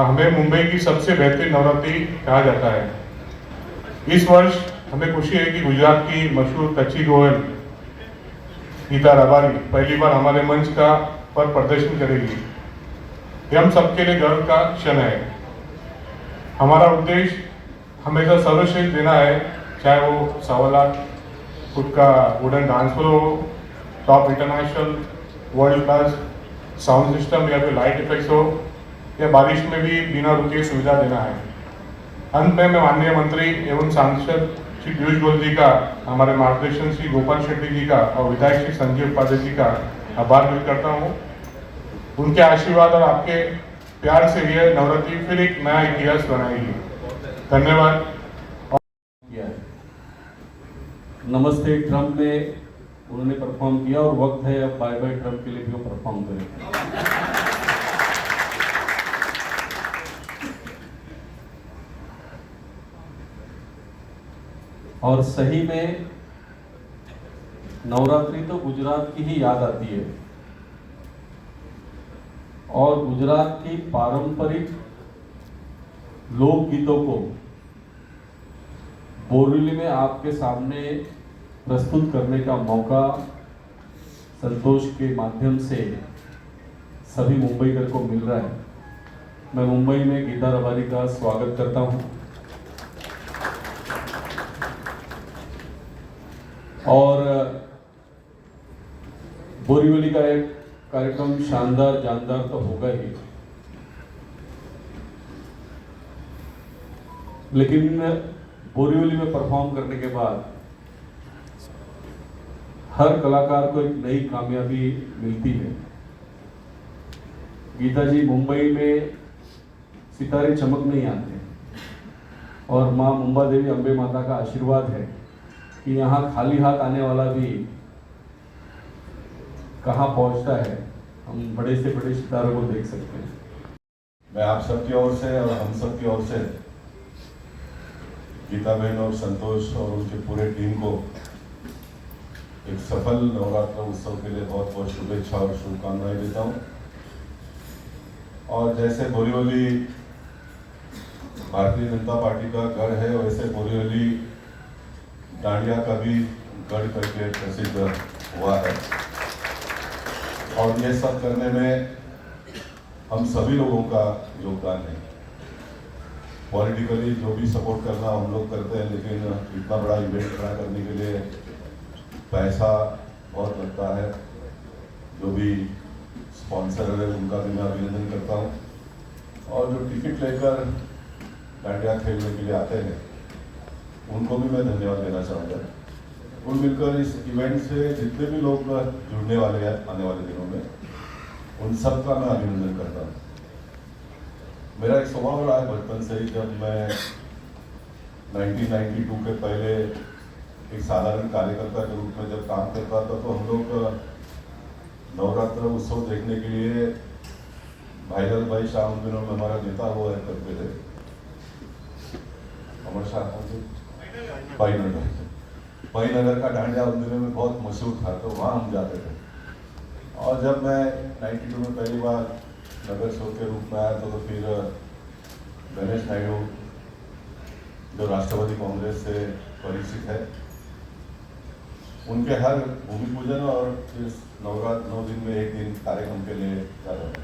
हमें मुंबई की सबसे बेहतरीन नवरात्रि कहा जाता है। इस वर्ष हमें खुशी है कि गुजरात की मशहूर कच्ची गोयल गीता रबारी पहली बार हमारे मंच का पर प्रदर्शन करेगी। ये हम सबके लिए गर्व का क्षण है। हमारा उद्देश्य हमेशा सर्वश्रेष्ठ देना है, चाहे वो 1.25 लाख फुट का वुडन डांस फ्लोर हो, top international world class sound system या फिर लाइट इफेक्ट्स हो, या बारिश में भी बिना रुके सुविधा देना है। अंत में मैं माननीय मंत्री एवं सांसद श्री पीयूष गोयल जी का, हमारे मार्गदर्शन श्री गोपाल शेट्टी जी का और विधायक श्री संजीव उपाध्याय जी का आभार व्यक्त करता हूँ। उनके आशीर्वाद और आपके प्यार से यह नवरात्रि फिर एक नया इतिहास बनाएगी। धन्यवाद। नमस्ते ट्रम्प में उन्होंने परफॉर्म किया और वक्त है अब बाय बाय ट्रम्प के लिए भी वो परफॉर्म करें। और सही में नवरात्रि तो गुजरात की ही याद आती है और गुजरात की पारंपरिक लोकगीतों को बोरीवली में आपके सामने प्रस्तुत करने का मौका संतोष के माध्यम से सभी मुंबईकर को मिल रहा है। मैं मुंबई में गीता रबारी का स्वागत करता हूं और बोरीवली का एक कार्यक्रम शानदार जानदार तो होगा ही, लेकिन बोरीवली में परफॉर्म करने के बाद हर कलाकार को एक नई कामयाबी मिलती है। गीता जी, मुंबई में सितारे चमक नहीं आते और माँ मुंबा देवी अम्बे माता का आशीर्वाद है कि यहाँ खाली हाथ आने वाला भी कहाँ पहुँचता है। हम बड़े से बड़े सितारों को देख सकते हैं। मैं आप सबकी ओर से और हम सब की ओर से गीता बहन और संतोष और उनके पूरे टीम को एक सफल नवरात्र उत्सव के लिए बहुत बहुत शुभेच्छा और शुभकामनाएं देता हूं। और जैसे बोरीवली भारतीय जनता पार्टी का गढ़ है, वैसे बोरीवली डांडिया का भी गढ़ करके प्रसिद्ध हुआ है। और ये सब करने में हम सभी लोगों का योगदान है। पॉलिटिकली जो भी सपोर्ट करना हम लोग करते हैं, लेकिन इतना बड़ा इवेंट खड़ा करने के लिए पैसा बहुत लगता है। जो भी स्पॉन्सर है उनका भी मैं अभिनंदन करता हूँ और जो टिकट लेकर डांडिया खेलने के लिए आते हैं उनको भी मैं धन्यवाद देना चाहूँगा। कुल मिलकर इस इवेंट से जितने भी लोग जुड़ने वाले हैं आने वाले दिनों में, उन सब का मैं अभिनंदन करता हूँ। मेरा एक स्वभाव रहा है बचपन से ही, जब मैं 1992 के पहले एक साधारण कार्यकर्ता के रूप में जब काम करता था, तो हम लोग नवरात्र उत्सव देखने के लिए भाईलाल भाई शाह उन दिनों में हमारा नेता हुआ करते थे, अमर शाह भाई नगर का डांडिया उन दिनों में बहुत मशहूर था, तो वहाँ हम जाते थे। और जब मैं 92 में पहली बार नगर सेवक के रूप में आया तो फिर गणेश नायडू जो राष्ट्रवादी कांग्रेस से परिचित है, उनके हर भूमि पूजन और इस नवरात्र 9 दिन में एक दिन कार्यक्रम के लिए जा रहा है।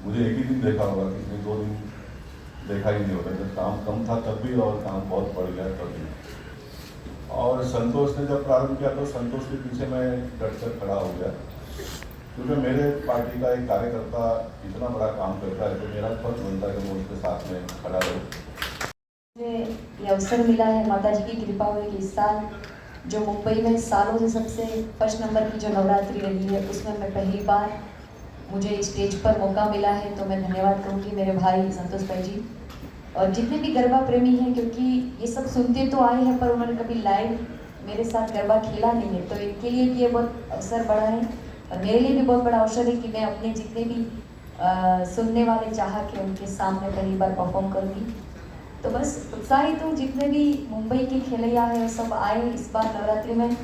मुझे एक ही दिन देखा होगा, किसी 2 दिन देखा ही नहीं होगा। जब काम कम था तब भी और काम बहुत बढ़ गया तब भी। और संतोष ने जब प्रारंभ किया तो संतोष के पीछे मैं डट कर खड़ा हो गया, क्योंकि मेरे पार्टी का एक कार्यकर्ता इतना बड़ा काम करता है तो मेरा फर्ज बनता है कि मैं उसके साथ में खड़ा रहूँ। मुझे ये अवसर मिला है, माता जी की कृपा हुई कि इस साल जो मुंबई में सालों से सबसे फर्स्ट नंबर की जो नवरात्रि रही है उसमें मैं पहली बार मुझे स्टेज पर मौका मिला है, तो मैं धन्यवाद कहूँगी मेरे भाई संतोष भाई जी और जितने भी गरबा प्रेमी हैं, क्योंकि ये सब सुनते तो आए हैं पर उन्होंने कभी लाइव मेरे साथ गरबा खेला नहीं है, तो इनके लिए भी ये बहुत अवसर बड़ा है और मेरे लिए भी बहुत बड़ा अवसर है कि मैं अपने जितने भी सुनने वाले चाहक के उनके सामने पहली बार परफॉर्म करूँगी। तो बस उत्साहित हूँ, जितने भी मुंबई के खेलैया हैं वो सब आए इस बार नवरात्रि में।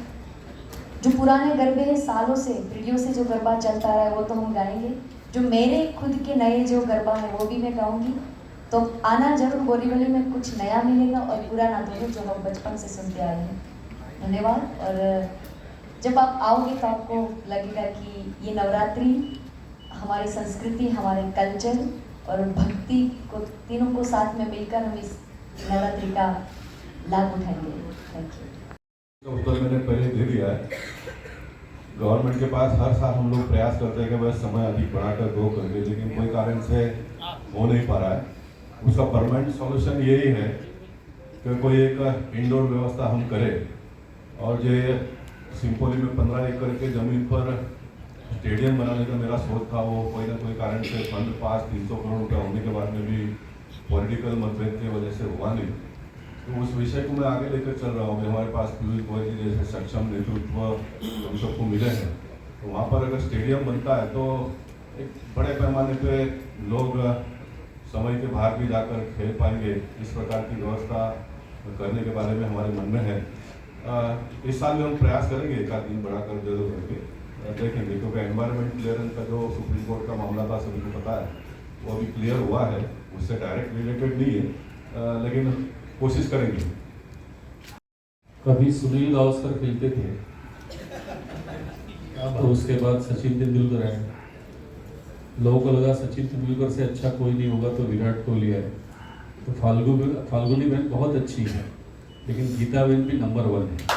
जो पुराने गरबे हैं सालों से पीढ़ियों से जो गरबा चलता रहा है वो तो हम गाएंगे, जो मेरे खुद के नए जो गरबा है वो भी मैं गाऊंगी। तो आना जरूर, बोरीवली में कुछ नया मिलेगा और पुराना दोनों जो हम बचपन से सुनते आए हैं। धन्यवाद। और जब आप आओगे तो आपको लगेगा कि ये नवरात्रि हमारी संस्कृति, हमारे कल्चर और भक्ति को तीनों को साथ में मिलकर हम इस नवरात्रि का लाभ उठाएंगे। Thank you. उत्तर मैंने पहले दे दिया है। गवर्नमेंट के पास हर साल हम लोग प्रयास करते हैं कि बस समय अधिक बढ़ाकर ग्रो करके, लेकिन कोई कारण से हो नहीं पा रहा है। उसका परमानेंट सॉल्यूशन यही है कि कोई एक इंडोर व्यवस्था हम करें और जो सिंपोली में 15 एकड़ के ज़मीन पर स्टेडियम बनाने का मेरा सोच था, वो कोई ना कोई कारण से फंड पास 300 करोड़ रुपया होने के बाद में भी पॉलिटिकल मतभेद की वजह से हुआ नहीं। तो उस विषय को मैं आगे लेकर चल रहा हूँ। हमारे पास पीयूष गोयल जी जैसे सक्षम नेतृत्व हम सबको मिले हैं, तो वहाँ पर अगर स्टेडियम बनता है तो एक बड़े पैमाने पे लोग समय के बाहर भी जाकर खेल पाएंगे। इस प्रकार की व्यवस्था करने के बारे में हमारे मन में है। इस साल में हम प्रयास करेंगे, एक आध दिन बढ़ाकर जरूर करके देखेंगे, क्योंकि एनवायरमेंट क्लियरेंस का जो सुप्रीम कोर्ट का मामला था सभी को पता है, वो अभी क्लियर हुआ है, उससे डायरेक्ट रिलेटेड नहीं है, लेकिन कोशिश करेंगे। कभी सुनील गावस्कर खेलते थे तो उसके बाद सचिन तेंदुलकर आए। लोगों को लगा सचिन तेंदुलकर से अच्छा कोई नहीं होगा तो विराट कोहली आए। तो फाल्गुनी बहन बहुत अच्छी है, लेकिन गीता बहन भी नंबर 1 है।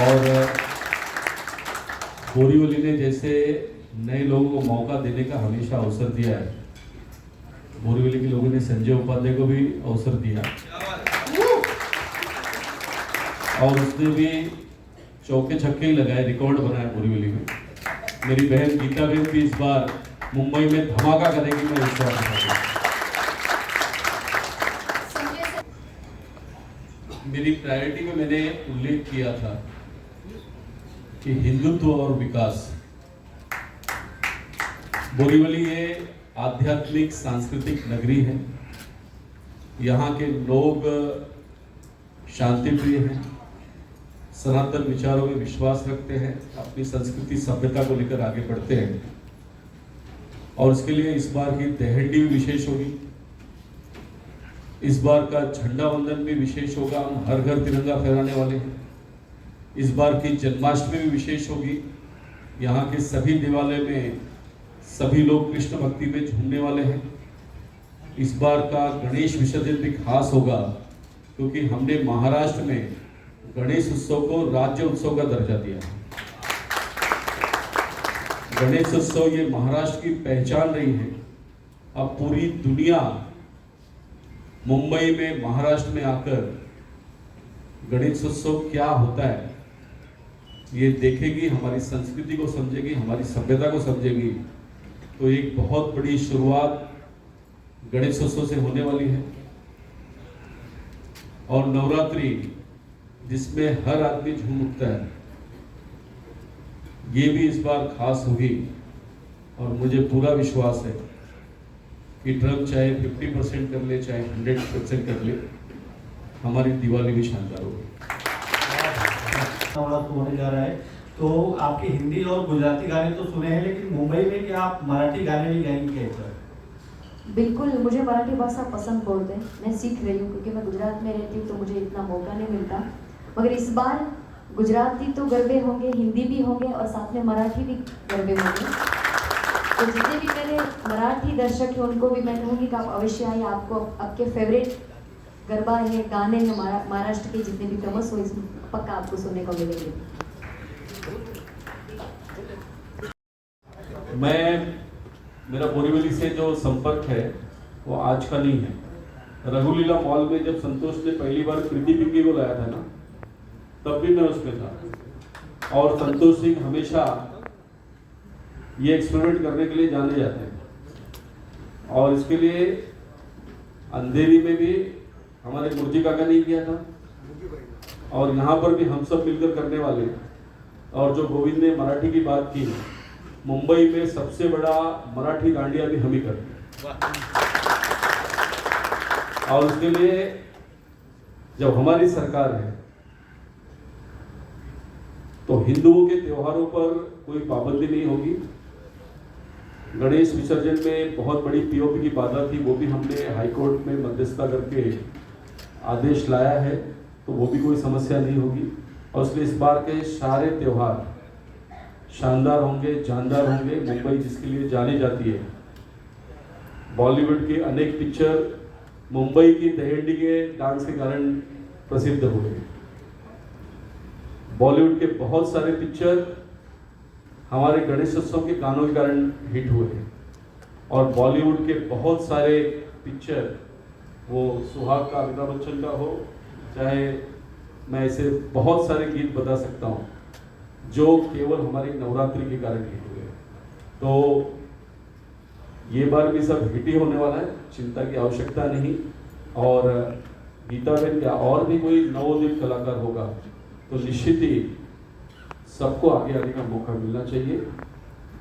और बोरीवली ने जैसे नए लोगों को मौका देने का हमेशा अवसर दिया है, बोरीवली के लोगों ने संजय उपाध्याय को भी अवसर दिया और उसने भी चौके छक्के ही लगाए, रिकॉर्ड बनाया बोरीवली में। मेरी बहन गीता बहन भी इस बार मुंबई में धमाका करेगी, मैं विश्वास करता हूं। मेरी प्रायोरिटी में मैंने उल्लेख किया था कि हिंदुत्व और विकास। बोरीवली ये आध्यात्मिक सांस्कृतिक नगरी है। यहाँ के लोग शांति प्रिय हैं, सनातन विचारों में विश्वास रखते हैं, अपनी संस्कृति सभ्यता को लेकर आगे बढ़ते हैं और इसके लिए इस बार की दहंडी भी विशेष होगी। इस बार का झंडा वंदन भी विशेष होगा, हम हर घर तिरंगा फहराने वाले हैं। इस बार की जन्माष्टमी भी विशेष होगी। यहाँ के सभी देवालय में सभी लोग कृष्ण भक्ति में झूमने वाले हैं। इस बार का गणेश विसर्जन भी खास होगा, क्योंकि हमने महाराष्ट्र में गणेश उत्सव को राज्य उत्सव का दर्जा दिया है। गणेश उत्सव ये महाराष्ट्र की पहचान रही है। अब पूरी दुनिया मुंबई में, महाराष्ट्र में आकर गणेश उत्सव क्या होता है ये देखेगी, हमारी संस्कृति को समझेगी, हमारी सभ्यता को समझेगी। तो एक बहुत बड़ी शुरुआत गणेश उत्सव से होने वाली है और नवरात्रि जिसमें हर आदमी झूम उठता है, ये भी इस बार खास होगी। और मुझे पूरा विश्वास है कि ट्रम्प चाहे 50% कर ले, चाहे 100% कर ले, हमारी दिवाली भी शानदार होगी। नवरात्र होने जा रहा है, तो आपके हिंदी और गुजराती गाने तो सुने हैं, लेकिन मुंबई में क्या आप मराठी गाने भी गाएंगे क्या इस बार? बिल्कुल, मुझे मराठी भाषा पसंद बहुत है, मैं सीख रही हूँ क्योंकि मैं गुजरात में रहती हूँ तो मुझे इतना मौका नहीं मिलता। मगर इस बार गुजराती तो गरबे होंगे, हिंदी भी होंगे और साथ में मराठी भी गरबे होंगे। तो जितने भी मेरे मराठी दर्शक हैं उनको भी मैं कहूँगी कि आप अवश्य आइए, आपको आपके फेवरेट गरबा है, गाने हैं महाराष्ट्र के जितने भी फेमस हो, इसमें पक्का आपको सुनने को मिलेंगे। मेरा बोरीवली से जो संपर्क है वो आज का नहीं है। रघुलीला मॉल में जब संतोष ने पहली बार प्रीति पिंकी को लाया था ना, तब भी मैं उसमें था। और संतोष सिंह हमेशा ये एक्सपेरिमेंट करने के लिए जाने जाते हैं और इसके लिए अंधेरी में भी हमारे मुर्जी काका ने किया था और यहाँ पर भी हम सब मिलकर करने वाले हैं। और जो गोविंद ने मराठी की बात की, मुंबई में सबसे बड़ा मराठी डांडिया भी हम ही करते हैं। और उसके लिए जब हमारी सरकार है तो हिंदुओं के त्योहारों पर कोई पाबंदी नहीं होगी। गणेश विसर्जन में बहुत बड़ी पीओपी की बाधा थी, वो भी हमने हाईकोर्ट में मध्यस्थता करके आदेश लाया है, तो वो भी कोई समस्या नहीं होगी। और इसलिए इस बार के सारे त्योहार शानदार होंगे, जानदार होंगे। मुंबई जिसके लिए जानी जाती है, बॉलीवुड की अनेक पिक्चर मुंबई की दहीहंडी के डांस के कारण प्रसिद्ध हुए। बॉलीवुड के बहुत सारे पिक्चर हमारे गणेशोत्सव के गानों के कारण हिट हुए हैं और बॉलीवुड के बहुत सारे पिक्चर, वो सुहाग का अमिताभ बच्चन का हो, चाहे मैं ऐसे बहुत सारे गीत बता सकता हूँ जो केवल हमारी नवरात्रि के कारण हिट हुए। तो ये बार भी सब हिट ही होने वाला है, चिंता की आवश्यकता नहीं। और गीता बहन क्या और भी कोई नवोदित कलाकार होगा तो निश्चित ही सबको आगे आने का मौका मिलना चाहिए।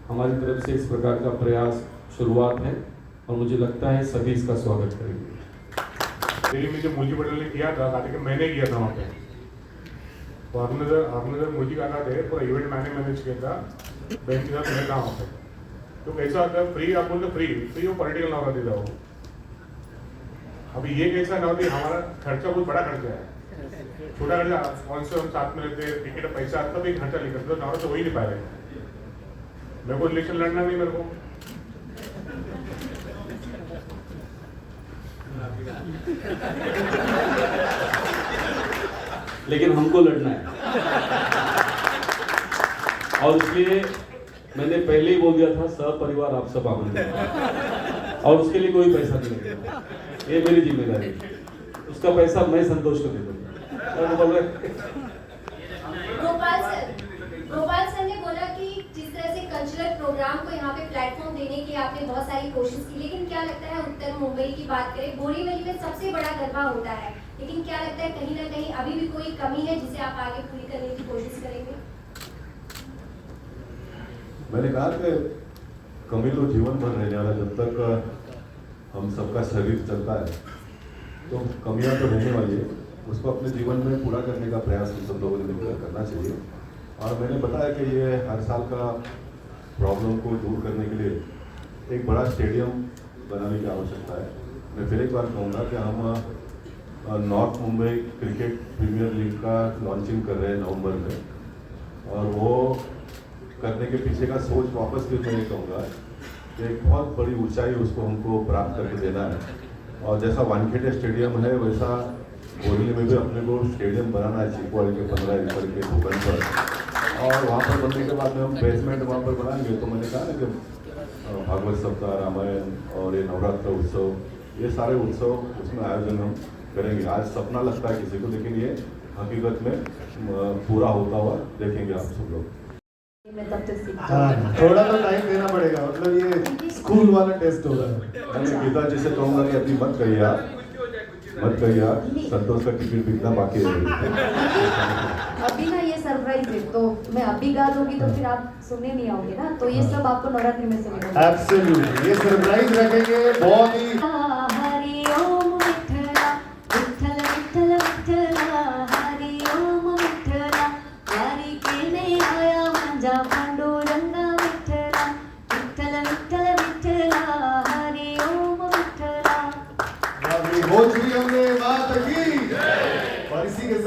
हमारी तरफ से इस प्रकार का प्रयास शुरुआत है और मुझे लगता है सभी इसका स्वागत करेंगे। दिल्ली में जो मुंजी पटेल ने किया था, कार्यक्रम मैंने किया था वहाँ पे, तो आपने मुंजी गाना थे, पूरा इवेंट मैनेज किया था, बैंक के साथ मैं था वहाँ पे। तो कैसा होता है, फ्री आप बोलते फ्री वो पॉलिटिकल नवरात्रि था वो। अभी ये कैसा नवरात्रि, हमारा खर्चा बहुत बड़ा खर्चा है, छोटा खर्चा। कौन से हम साथ में रहते, टिकट पैसा तब भी खर्चा नहीं करते, तो नवरात्र हो ही नहीं पा रहे। मेरे को इलेक्शन लड़ना नहीं, मेरे को लेकिन हमको लड़ना है और इसलिए मैंने पहले ही बोल दिया था, सपरिवार आप सब आमंत्रित, और उसके लिए कोई पैसा नहीं लगेगा, ये मेरी जिम्मेदारी है। उसका पैसा मैं संतोष को दे दूंगा। गोपाल सर ने बोला कि जिस तरह से कल्चरल प्रोग्राम को यहाँ पे प्लेटफॉर्म देने की आपने बहुत सारी कोशिश की, लेकिन क्या लगता है उत्तर मुंबई की बात करें, बोरीवली में सबसे बड़ा गरबा होता है, लेकिन क्या लगता है कहीं ना कहीं अभी भी कोई कमी है जिसे आप आगे पूरी करने की कोशिश करेंगे? मैंने कहा कि कमी तो जीवन भर रहने वाला, जब तक हम सबका शरीर चलता है तो कमियां तो रहने वाली है, उसको अपने जीवन में पूरा करने का प्रयास हम सब लोगों ने मिलकर करना चाहिए। और मैंने बताया कि ये हर साल का प्रॉब्लम को दूर करने के लिए एक बड़ा स्टेडियम बनाने की आवश्यकता है। मैं फिर एक बार कहूँगा कि हम north Mumbai cricket premier league का लॉन्चिंग कर रहे हैं नवंबर में, और वो करने के पीछे का सोच वापस फिर मैं ये कहूँगा कि एक बहुत बड़ी ऊंचाई उसको हमको प्राप्त करके देना है। और जैसा वानखेड़े स्टेडियम है वैसा बोरीवली में भी अपने को स्टेडियम बनाना है, चिकवाड़ी के 15 एकड़ के भूखंड पर। और वहाँ पर बनने के बाद में हम बेसमेंट वहाँ पर बनाएंगे। तो मैंने कहा ना कि भागवत सप्ताह, रामायण और ये नवरात्र उत्सव, ये सारे उत्सव उसमें आयोजन हम करेंगे। आज सपना लगता है किसी को, लेकिन ये हकीकत में पूरा होता हुआ देखेंगे आप सब लोग। मैं तब तक हाँ, थोड़ा तो टाइम देना पड़ेगा, मतलब ये स्कूल वाला टेस्ट हो रहा है। मैंने गीता जी से कहूँगा कि अपनी मत कहिए, संतोष का टिकट बिकना बाकी है। अभी ना ये सरप्राइज है, तो मैं अभी गा दूंगी तो फिर आप सुनने नहीं आओगे ना, तो ये सब आपको नवरात्रि में से मिलेगा। एब्सोल्युटली, ये सरप्राइज रखेंगे बहुत ही। हरि ओम विठ्ठला विठ्ठल विठ्ठल विठ्ठला, हरि ओम विठ्ठला, वारी केने आया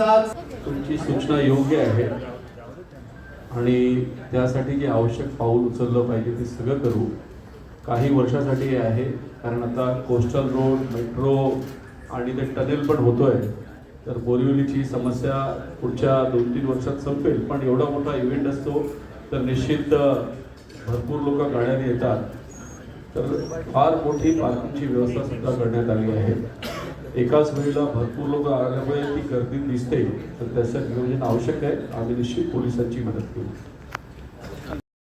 प्रतिसाद तुमची सूचना योग्य आहे आणि त्यासाठी जे आवश्यक पाऊल उचललं पाहिजे ते सगळं करू. काही वर्षासाठी हे आहे, कारण आता कोस्टल रोड, मेट्रो आणि ते टनेल पण होतोय, तर बोरिवलीची समस्या पुढच्या 2-3 वर्षात संपेल. पण एवढा मोठा इव्हेंट असतो तर निश्चित भरपूर लोक गाड्याने येतात, तर फार मोठी पार्किंगची व्यवस्था सुद्धा करण्यात आली आहे. एकाच वेळेला भरपूर लोक आल्यामुळे ती गर्दी दिसते, तर त्याचं नियोजन आवश्यक आहे. आम्ही निश्चित पोलिसांची मदत करू.